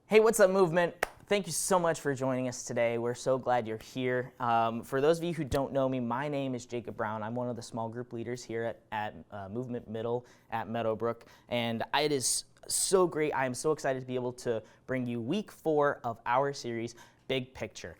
Hey, what's up, movement? Thank you so much for joining us today. We're so glad you're here. For those of you who don't know me, my name is Jacob Brown. I'm one of the small group leaders here at Movement Middle at Meadowbrook, and it is so great. I am so excited to be able to bring you week 4 of our series, Big Picture.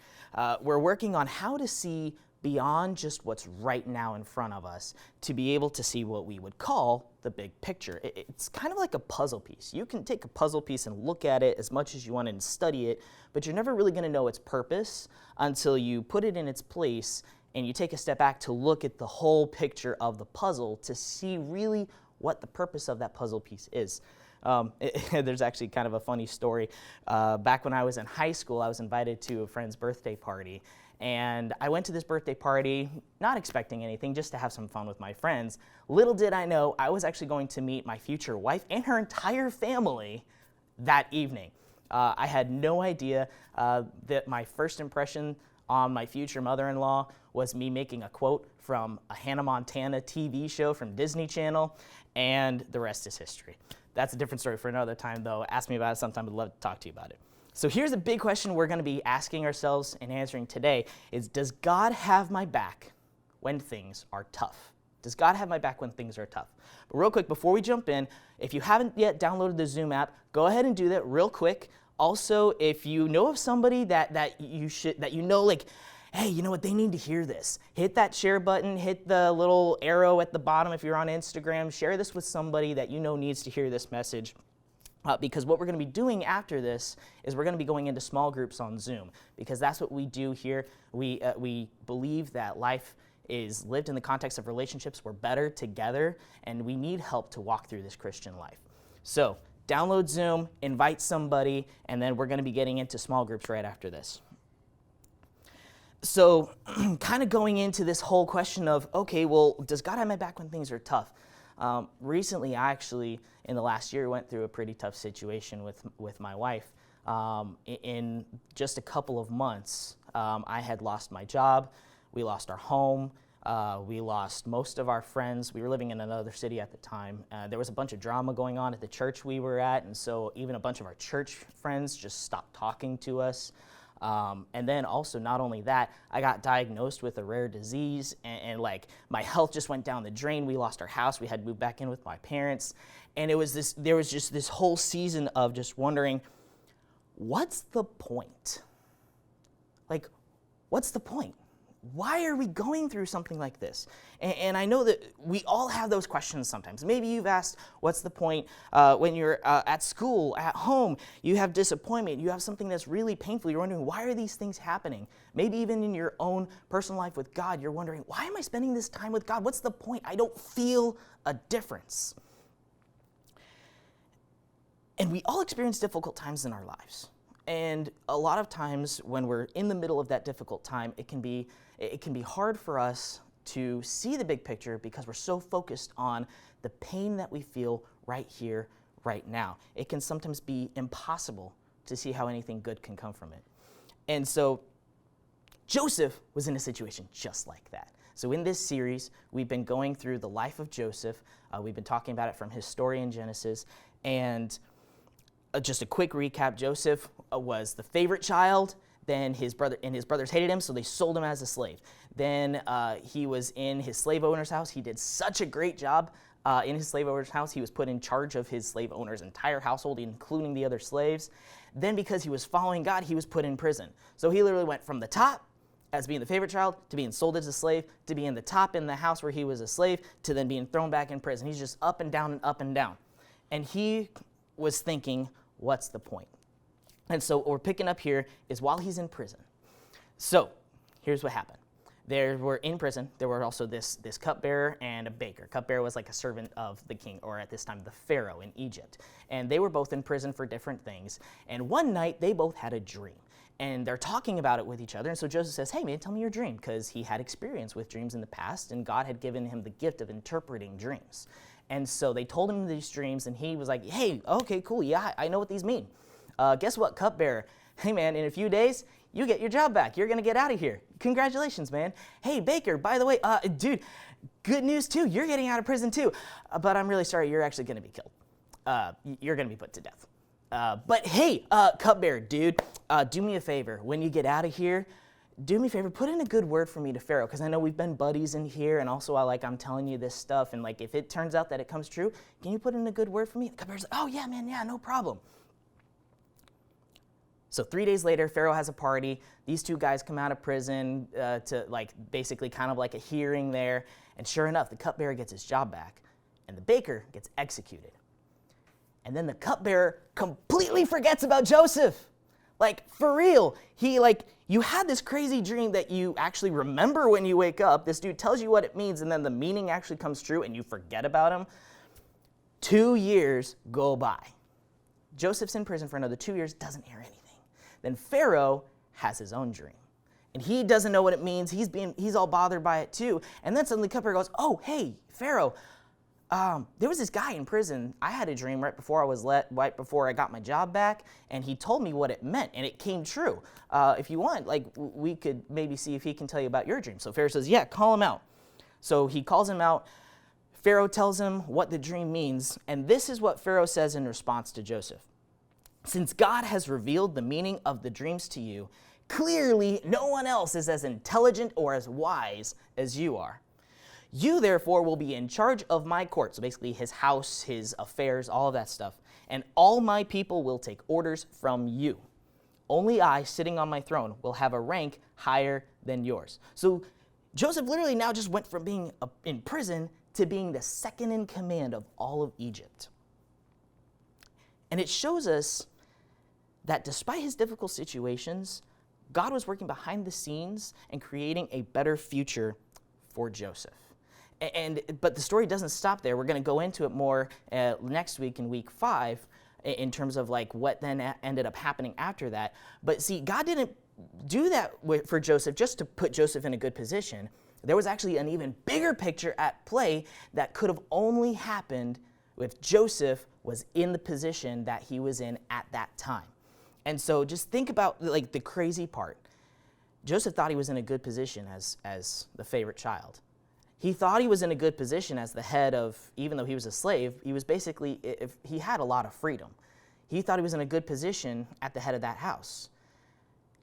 We're working on how to see beyond just what's right now in front of us to be able to see what we would call the big picture. It's kind of like a puzzle piece. You can take a puzzle piece and look at it as much as you want and study it, but you're never really going to know its purpose until you put it in its place and you take a step back to look at the whole picture of the puzzle to see really what the purpose of that puzzle piece is. There's actually kind of a funny story. Back when I was in high school, I was invited to a friend's birthday party. And I went to this birthday party, not expecting anything, just to have some fun with my friends. Little did I know, I was actually going to meet my future wife and her entire family that evening. I had no idea that my first impression on my future mother-in-law was me making a quote from a Hannah Montana TV show from Disney Channel, and the rest is history. That's a different story for another time, though. Ask me about it sometime. I'd love to talk to you about it. So here's a big question we're going to be asking ourselves and answering today is, does God have my back when things are tough? Does God have my back when things are tough? But real quick, before we jump in, if you haven't yet downloaded the Zoom app, go ahead and do that real quick. Also, if you know of somebody that you know, like, hey, you know what, they need to hear this. Hit that share button, hit the little arrow at the bottom if you're on Instagram. Share this with somebody that you know needs to hear this message. Because what we're going to be doing after this is we're going to be going into small groups on Zoom, because that's what we do here. We believe that life is lived in the context of relationships. We're better together, and we need help to walk through this Christian life. So download Zoom, invite somebody, and then we're going to be getting into small groups right after this. So kind of going into this whole question of, okay, well, does God have my back when things are tough? Recently, I actually, in the last year, went through a pretty tough situation with my wife. In just a couple of months, I had lost my job, we lost our home, we lost most of our friends. We were living in another city at the time. There was a bunch of drama going on at the church we were at, and so even a bunch of our church friends just stopped talking to us. And then also, not only that, I got diagnosed with a rare disease, and like my health just went down the drain. We lost our house. We had to move back in with my parents. And there was just this whole season of just wondering, what's the point? Like, what's the point? Why are we going through something like this? And I know that we all have those questions sometimes. Maybe you've asked, what's the point when you're at school, at home, you have disappointment, you have something that's really painful, you're wondering, why are these things happening? Maybe even in your own personal life with God, you're wondering, why am I spending this time with God? What's the point? I don't feel a difference. And we all experience difficult times in our lives. And a lot of times when we're in the middle of that difficult time, it can be hard for us to see the big picture because we're so focused on the pain that we feel right here, right now. It can sometimes be impossible to see how anything good can come from it. And so Joseph was in a situation just like that. So in this series, we've been going through the life of Joseph. We've been talking about it from his story in Genesis. And just a quick recap, Joseph was the favorite child. Then his brothers hated him, so they sold him as a slave. Then he was in his slave owner's house. He did such a great job in his slave owner's house. He was put in charge of his slave owner's entire household, including the other slaves. Then because he was following God, he was put in prison. So he literally went from the top as being the favorite child to being sold as a slave, to being the top in the house where he was a slave, to then being thrown back in prison. He's just up and down and up and down. And he was thinking, what's the point? And so what we're picking up here is while he's in prison. So here's what happened. There were in prison, there were also this cupbearer and a baker. Cupbearer was like a servant of the king, or at this time, the Pharaoh in Egypt. And they were both in prison for different things. And one night, they both had a dream. And they're talking about it with each other. And so Joseph says, hey, man, tell me your dream, because he had experience with dreams in the past, and God had given him the gift of interpreting dreams. And so they told him these dreams, and he was like, hey, okay, cool, yeah, I know what these mean. Guess what, cupbearer? Hey, man, in a few days, you get your job back. You're going to get out of here. Congratulations, man. Hey, baker, by the way, dude, good news, too. You're getting out of prison, too. But I'm really sorry, you're actually going to be killed. You're going to be put to death. But hey, cupbearer, dude, do me a favor. When you get out of here, do me a favor, put in a good word for me to Pharaoh, because I know we've been buddies in here, and also I'm telling you this stuff, and like if it turns out that it comes true, can you put in a good word for me? The cupbearer's like, oh yeah, man, yeah, no problem. So 3 days later, Pharaoh has a party. These two guys come out of prison to like basically kind of like a hearing there, and sure enough, the cupbearer gets his job back, and the baker gets executed. And then the cupbearer completely forgets about Joseph. Like, for real. You had this crazy dream that you actually remember when you wake up. This dude tells you what it means, and then the meaning actually comes true, and you forget about him. 2 years go by. Joseph's in prison for another 2 years, doesn't hear anything. Then Pharaoh has his own dream. And he doesn't know what it means. He's all bothered by it too. And then suddenly cupbearer goes, oh, hey, Pharaoh, there was this guy in prison. I had a dream right before I got my job back, and he told me what it meant, and it came true. If you want, we could maybe see if he can tell you about your dream. So Pharaoh says, yeah, call him out. So he calls him out. Pharaoh tells him what the dream means, and this is what Pharaoh says in response to Joseph. Since God has revealed the meaning of the dreams to you, clearly no one else is as intelligent or as wise as you are. You, therefore, will be in charge of my court, so basically his house, his affairs, all of that stuff, and all my people will take orders from you. Only I, sitting on my throne, will have a rank higher than yours. So Joseph literally now just went from being in prison to being the second in command of all of Egypt. And it shows us that despite his difficult situations, God was working behind the scenes and creating a better future for Joseph. But the story doesn't stop there. We're going to go into it more next week in week 5 in terms of what then ended up happening after that. But see, God didn't do that for Joseph just to put Joseph in a good position. There was actually an even bigger picture at play that could have only happened if Joseph was in the position that he was in at that time. And so just think about the crazy part. Joseph thought he was in a good position as the favorite child. He thought he was in a good position as the head of, even though he was a slave, he was basically, he had a lot of freedom. He thought he was in a good position at the head of that house.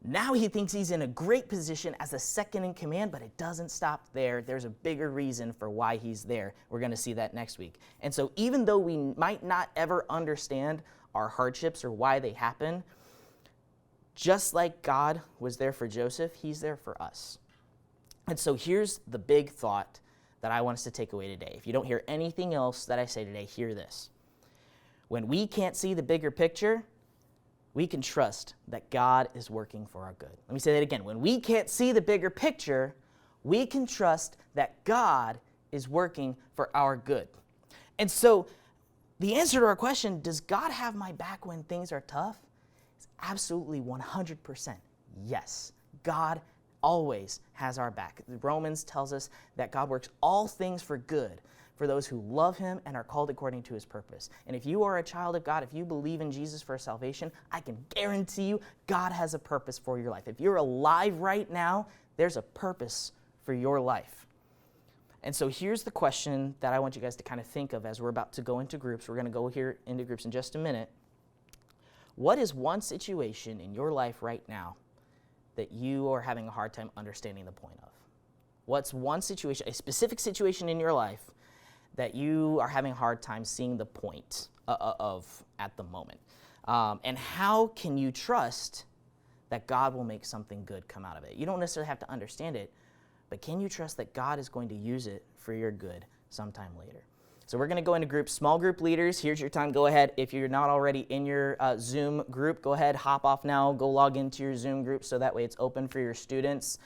Now he thinks he's in a great position as a second in command, but it doesn't stop there. There's a bigger reason for why he's there. We're going to see that next week. And so even though we might not ever understand our hardships or why they happen, just like God was there for Joseph, he's there for us. And so here's the big thought that I want us to take away today. If you don't hear anything else that I say today, hear this. When we can't see the bigger picture, we can trust that God is working for our good. Let me say that again. When we can't see the bigger picture, we can trust that God is working for our good. And so the answer to our question, does God have my back when things are tough? Is absolutely 100% yes. God always has our back. Romans tells us that God works all things for good for those who love him and are called according to his purpose. And if you are a child of God, if you believe in Jesus for salvation, I can guarantee you God has a purpose for your life. If you're alive right now, there's a purpose for your life. And so here's the question that I want you guys to kind of think of as we're about to go into groups. We're going to go here into groups in just a minute. What is one situation in your life right now that you are having a hard time understanding the point of? What's one situation, a specific situation in your life that you are having a hard time seeing the point of at the moment? And how can you trust that God will make something good come out of it? You don't necessarily have to understand it, but can you trust that God is going to use it for your good sometime later? So we're going to go into groups. Small group leaders, here's your time. Go ahead. If you're not already in your Zoom group, go ahead, hop off now. Go log into your Zoom group so that way it's open for your students.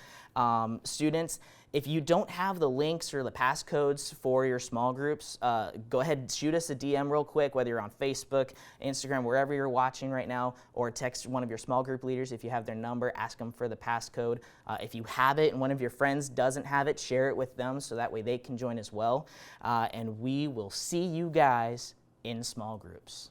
If you don't have the links or the passcodes for your small groups, go ahead and shoot us a DM real quick, whether you're on Facebook, Instagram, wherever you're watching right now, or text one of your small group leaders if you have their number, ask them for the passcode. If you have it and one of your friends doesn't have it, share it with them so that way they can join as well. And we will see you guys in small groups.